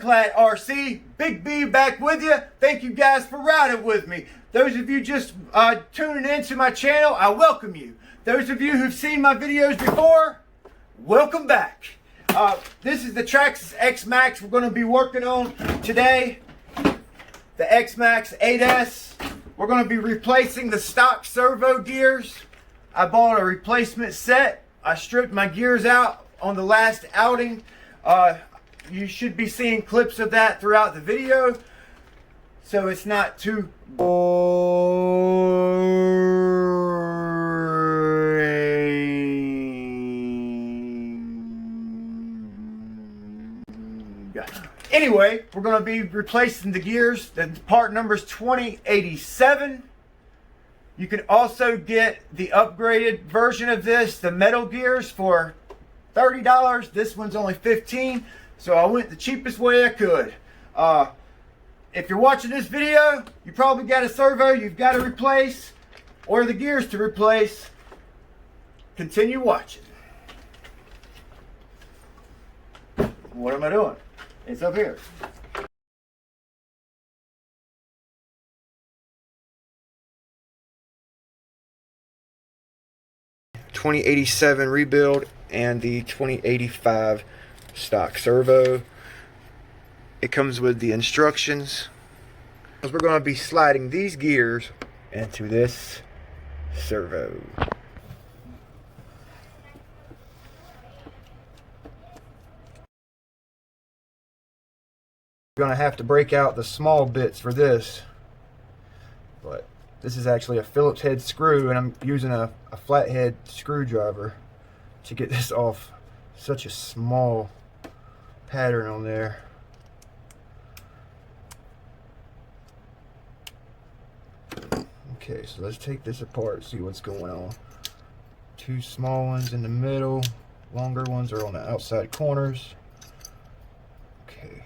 Fireplatt RC, Big B back with you. Thank you guys for riding with me. Those of you just tuning into my channel, I welcome you. Those of you who've seen my videos before, welcome back. This is the Traxxas xmax we're going to be working on today. The xmax 8S. We're going to be replacing the stock servo gears. I bought a replacement set. I stripped my gears out on the last outing. You should be seeing clips of that throughout the video, so it's not too boring. Anyway, we're going to be replacing the gears. The part number is 2087. You can also get the upgraded version of this, the metal gears, for $30. This one's only $15, so I went the cheapest way I could. If you're watching this video, you probably got a servo you've got to replace, or the gears to replace. Continue watching. What am I doing? It's up here. .2087 rebuild and the 2085 stock servo. It comes with the instructions. We're going to be sliding these gears into this servo. We're going to have to break out the small bits for this, but this is actually a Phillips head screw, and I'm using a flathead screwdriver to get this off such a small pattern on there. Okay, so let's take this apart, see what's going on. Two small ones in the middle, longer ones are on the outside corners. Okay.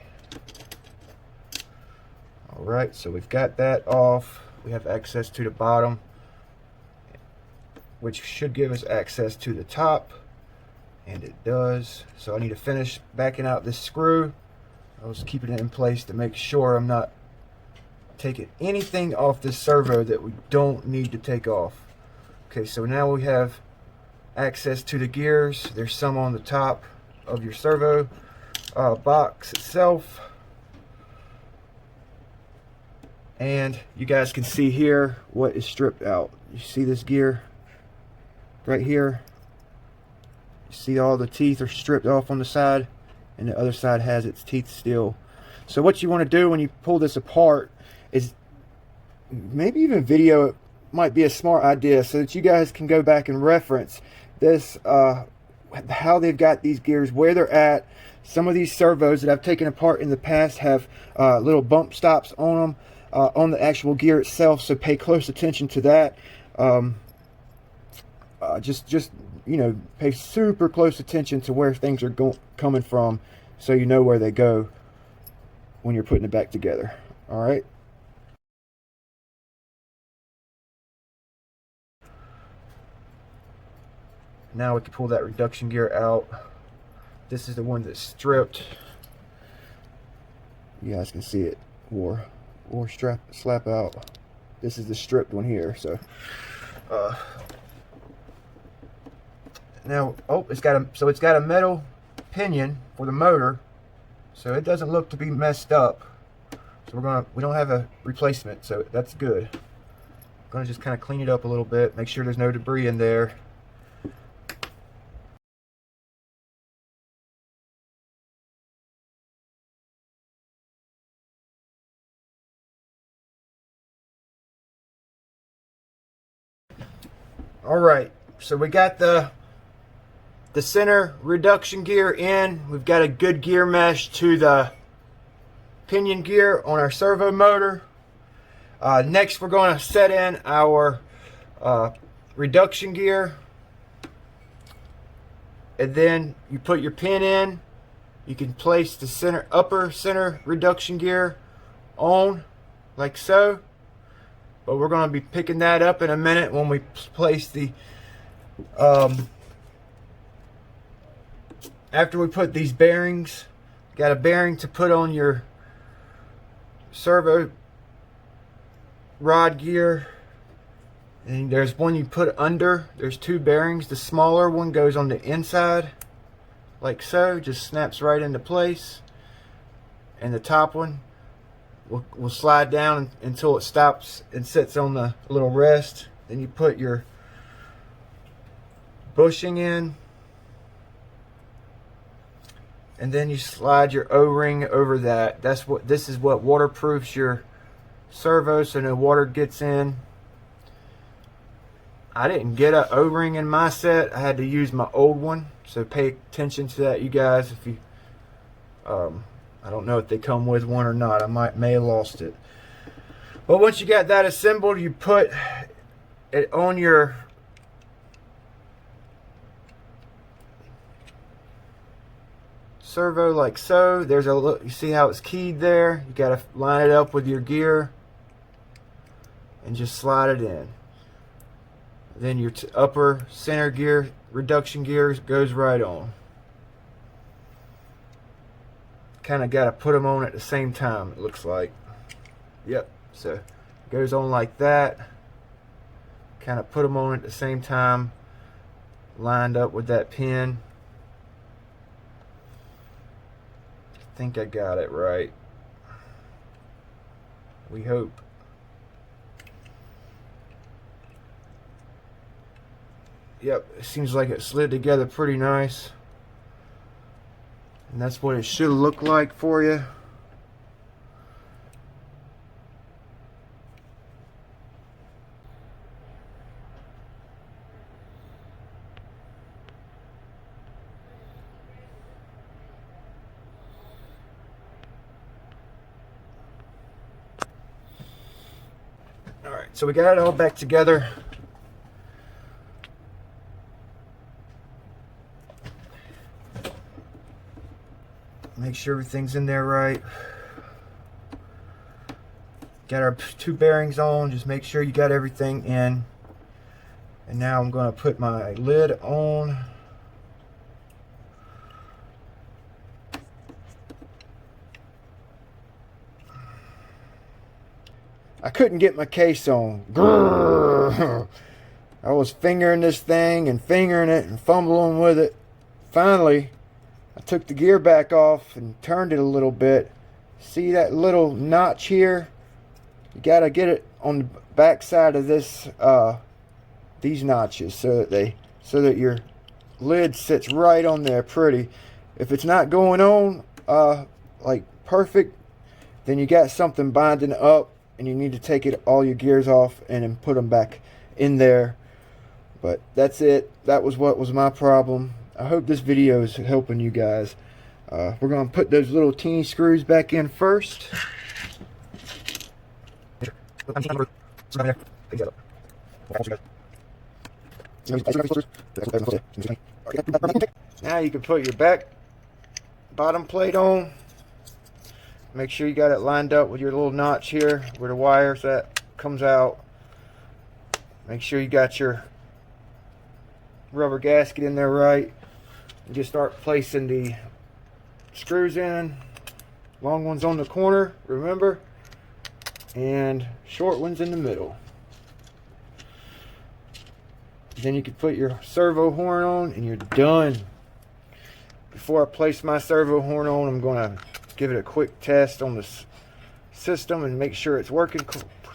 Alright, so we've got that off. We have access to the bottom, which should give us access to the top, and it does. So I need to finish backing out this screw. I was keeping it in place to make sure I'm not taking anything off this servo that we don't need to take off. Okay, so now we have access to the gears. There's some on the top of your servo box itself. And you guys can see here what is stripped out. You see this gear right here? You see all the teeth are stripped off on the side, and the other side has its teeth still. So what you want to do when you pull this apart is maybe even video it might be a smart idea, so that you guys can go back and reference this, how they've got these gears, where they're at. Some of these servos that I've taken apart in the past have little bump stops on them. On the actual gear itself, so pay close attention to that. Just you know, pay super close attention to where things are coming from, so you know where they go when you're putting it back together. All right. Now we can pull that reduction gear out. This is the one that's stripped. You guys can see it, or slap out. This is the stripped one here. So now, it's got a metal pinion for the motor, so it doesn't look to be messed up. So we don't have a replacement, so that's good. I'm gonna just kind of clean it up a little bit, make sure there's no debris in there. Alright, so we got the center reduction gear in. We've got a good gear mesh to the pinion gear on our servo motor. Next we're going to set in our reduction gear. And then you put your pin in. You can place the upper center reduction gear on, like so. But we're going to be picking that up in a minute when we place the after we put these bearings Got a bearing to put on your servo rod gear, and there's one you put under. There's two bearings. The smaller one goes on the inside like so, just snaps right into place, and the top one will slide down until it stops and sits on the little rest. Then you put your bushing in, and then you slide your O-ring over that. This is what waterproofs your servo so no water gets in. I didn't get an O-ring in my set. I had to use my old one, so pay attention to that, you guys. If you I don't know if they come with one or not. I may have lost it. But once you got that assembled, you put it on your servo like so. There's a look. You see how it's keyed there? You got to line it up with your gear and just slide it in. Then your upper center gear, reduction gear, goes right on. Kind of got to put them on at the same time, it looks like. Yep, so it goes on like that. Kind of put them on at the same time, lined up with that pin. I think I got it right. We hope. Yep, it seems like it slid together pretty nice. And that's what it should look like for you. Alright, so we got it all back together. Make sure everything's in there right. Got our two bearings on. Just make sure you got everything in. And now I'm going to put my lid on. I couldn't get my case on. Grrr. I was fingering this thing and fingering it and fumbling with it. Finally, I took the gear back off and turned it a little bit. See that little notch here? You gotta get it on the back side of this, these notches, so that your lid sits right on there, pretty. If it's not going on, like perfect, then you got something binding up, and you need to take all your gears off and then put them back in there. But that's it. That was what was my problem. I hope this video is helping you guys. We're going to put those little teeny screws back in first. Now you can put your bottom plate on. Make sure you got it lined up with your little notch here where the wires that comes out. Make sure you got your rubber gasket in there right. And just start placing the screws in. Long ones on the corner, remember, and short ones in the middle. Then you can put your servo horn on and you're done. Before I place my servo horn on, I'm going to give it a quick test on the system and make sure it's working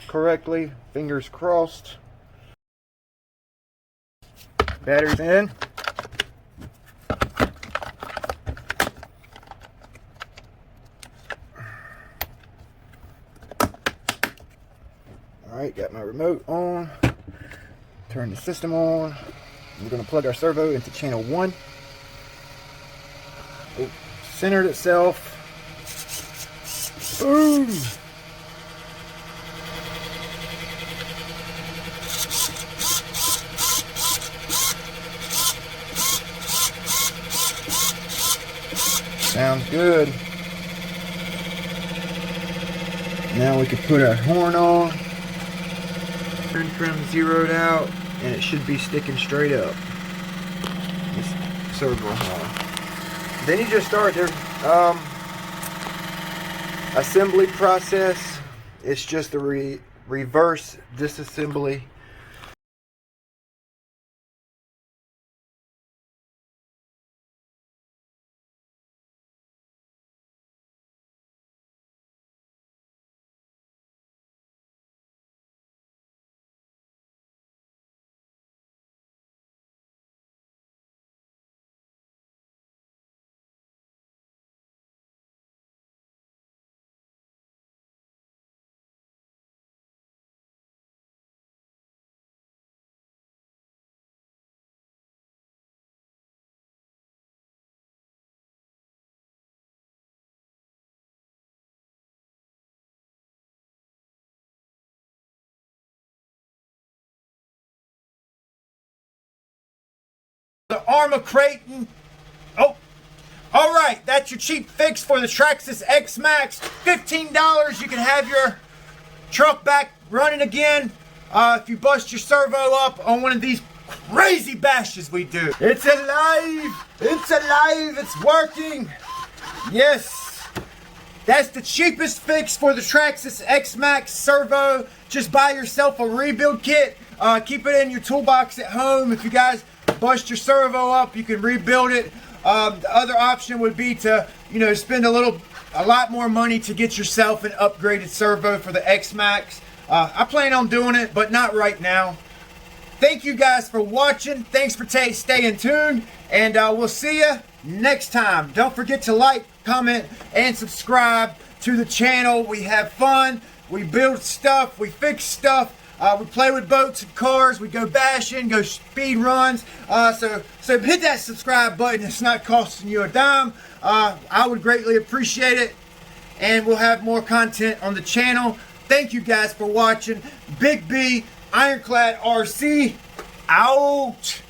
correctly. Fingers crossed. Batteries in. Alright, got my remote on. Turn the system on. We're going to plug our servo into channel 1. It centered itself. Boom! Sounds good. Now we can put our horn on. Trim zeroed out, and it should be sticking straight up. This servo horn. Then you just start there. assembly process. It's just a reverse disassembly. The Arma Creighton. Oh, all right. That's your cheap fix for the Traxxas xmax. $15. You can have your truck back running again if you bust your servo up on one of these crazy bashes we do. It's alive. It's alive. It's working. Yes. That's the cheapest fix for the Traxxas xmax servo. Just buy yourself a rebuild kit. Keep it in your toolbox at home. If you guys bust your servo up, you can rebuild it. The other option would be to, spend a lot more money to get yourself an upgraded servo for the xmax. I plan on doing it, but not right now. Thank you guys for watching. Thanks for staying tuned, and we'll see you next time. Don't forget to like, comment, and subscribe to the channel. We have fun. We build stuff. We fix stuff. We play with boats and cars. We go bashing, go speed runs. So hit that subscribe button. It's not costing you a dime. I would greatly appreciate it. And we'll have more content on the channel. Thank you guys for watching. Big B, Ironclad RC, out.